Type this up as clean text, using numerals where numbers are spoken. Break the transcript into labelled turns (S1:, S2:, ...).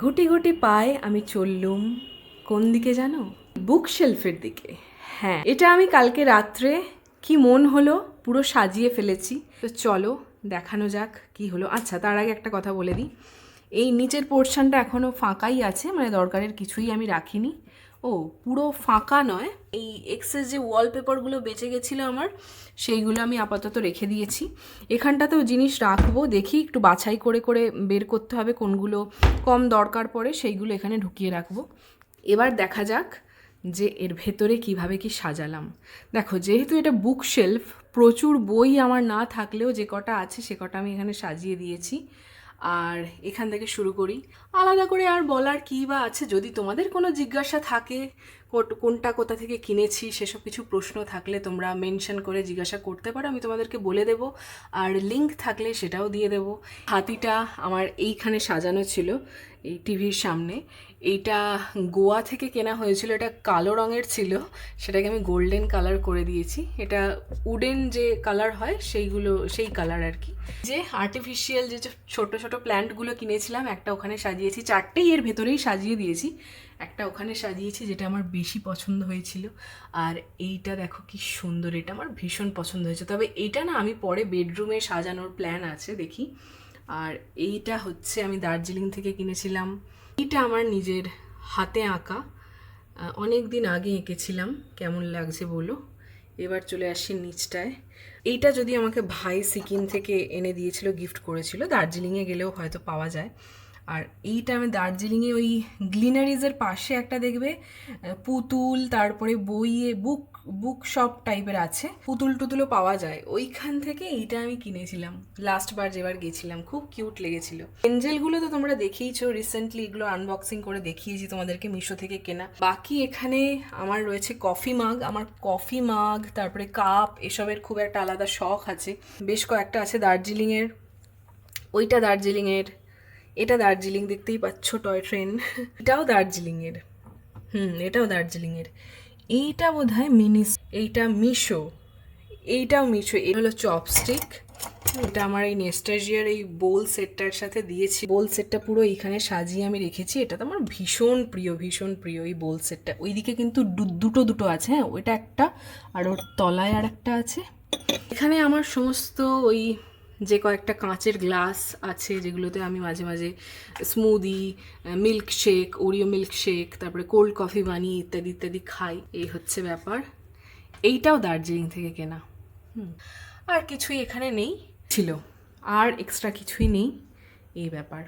S1: গুটি গুটি পায়ে আমি চললুম কোন দিকে জানো? বুক শেলফের দিকে। হ্যাঁ, এটা আমি কালকে রাত্রে কি মন হলো পুরো সাজিয়ে ফেলেছি। তো চলো দেখানো যাক কি হলো। আচ্ছা, তার আগে একটা কথা বলে দিই, এই নিচের পোর্শনটা এখনও ফাঁকাই আছে, মানে দরকারের কিছুই আমি রাখিনি। ও পুরো ফাঁকা নয়, এই এক্সেস যে ওয়ালপেপারগুলো বেঁচে গেছিলো আমার, সেইগুলো আমি আপাতত রেখে দিয়েছি। এখানটাতেও জিনিস রাখবো, দেখি একটু বাছাই করে করে বের করতে হবে কোনগুলো কম দরকার পড়ে, সেইগুলো এখানে ঢুকিয়ে রাখবো। এবার দেখা যাক যে এর ভেতরে কিভাবে কি সাজালাম। দেখো, যেহেতু এটা বুক শেলফ, প্রচুর বই আমার না থাকলেও যে কটা আছে সে কটা আমি এখানে সাজিয়ে দিয়েছি। আর এখান থেকে শুরু করি। আলাদা করে আর বলার কী বা আছে, যদি তোমাদের কোনো জিজ্ঞাসা থাকে কোনটা কোথা থেকে কিনেছি সেসব কিছু প্রশ্ন থাকলে তোমরা মেনশন করে জিজ্ঞাসা করতে পারো, আমি তোমাদেরকে বলে দেবো। আর লিঙ্ক থাকলে সেটাও দিয়ে দেবো। হাতিটা আমার এইখানে সাজানো ছিল এই টিভির সামনে। এইটা গোয়া থেকে কেনা হয়েছিল, এটা কালো রঙের ছিল, সেটাকে আমি গোল্ডেন কালার করে দিয়েছি। এটা উডেন যে কালার হয় সেই কালার আর কি। যে আর্টিফিশিয়াল যে ছোট ছোট প্ল্যান্টগুলো কিনেছিলাম, একটা ওখানে সাজিয়েছি, চারটেই এর ভেতরেই সাজিয়ে দিয়েছি। একটা ওখানে সাজিয়েছি যেটা আমার বেশি পছন্দ হয়েছিল। আর এইটা দেখো কি সুন্দর, এটা আমার ভীষণ পছন্দ হয়েছে। তবে এইটা না আমি পরে বেডরুমে সাজানোর প্ল্যান আছে, দেখি। আর এইটা হচ্ছে আমি দার্জিলিং থেকে কিনেছিলাম। এইটা আমার নিজের হাতে আঁকা, অনেক দিন আগে এঁকেছিলাম। কেমন লাগছে বলো। এবার চলে আসি নিচটায়। এইটা যদি আমাকে ভাই সিকিম থেকে এনে দিয়েছিল, গিফট করেছিল, দার্জিলিংয়ে গেলেও হয়তো পাওয়া যায়। আর এইটা আমি দার্জিলিংয়ে ওই গ্লিনারিজের পাশে একটা দেখবে পুতুল, তারপরে বইয়ে বুক শপ টাইপের আছে, পুতুল টুতুলও পাওয়া যায়, ওইখান থেকে এইটা আমি কিনেছিলাম লাস্টবার যেবার গেছিলাম। খুব কিউট লেগেছিল। এঞ্জেলগুলো তো তোমরা দেখেইছো, রিসেন্টলি এগুলো আনবক্সিং করে দেখিয়েছি তোমাদেরকে, মিশো থেকে কেনা। বাকি এখানে আমার রয়েছে কফি মাগ। আমার কফি মাগ, তারপরে কাপ, এসবের খুব একটা আলাদা শখ আছে। বেশ কয়েকটা আছে দার্জিলিংয়ের। ওইটা দার্জিলিংয়ের, এটা দার্জিলিং, দেখতেই পাচ্ছ টয় ট্রেন, এটাও দার্জিলিংয়ের। এটাও দার্জিলিংয়ের। এইটা বোধহয় এইটা মিশো, এইটাও মিশো। এই হলো চপস্টিক, এটা আমার এই নেস্টাজিয়ার এই বোল সেটটার সাথে দিয়েছি। বোল সেটটা পুরো এইখানে সাজিয়ে আমি রেখেছি। এটা তো আমার ভীষণ প্রিয়, ভীষণ প্রিয় এই বোল সেটটা। ওইদিকে কিন্তু দুটো আছে, হ্যাঁ, ওইটা একটা, আর ওর তলায় আর একটা আছে। এখানে আমার সমস্ত ওই যে কয়েকটা কাঁচের গ্লাস আছে, যেগুলোতে আমি মাঝে মাঝে স্মুদি, মিল্কশেক, ওরিও মিল্কশেক, তারপরে কোল্ড কফি বানিয়ে ইত্যাদি ইত্যাদি খাই। এই হচ্ছে ব্যাপার। এইটাও দার্জিলিং থেকে কেনা। আর কিছুই এখানে নেই, ছিল আর এক্সট্রা কিছুই নেই, এই ব্যাপার।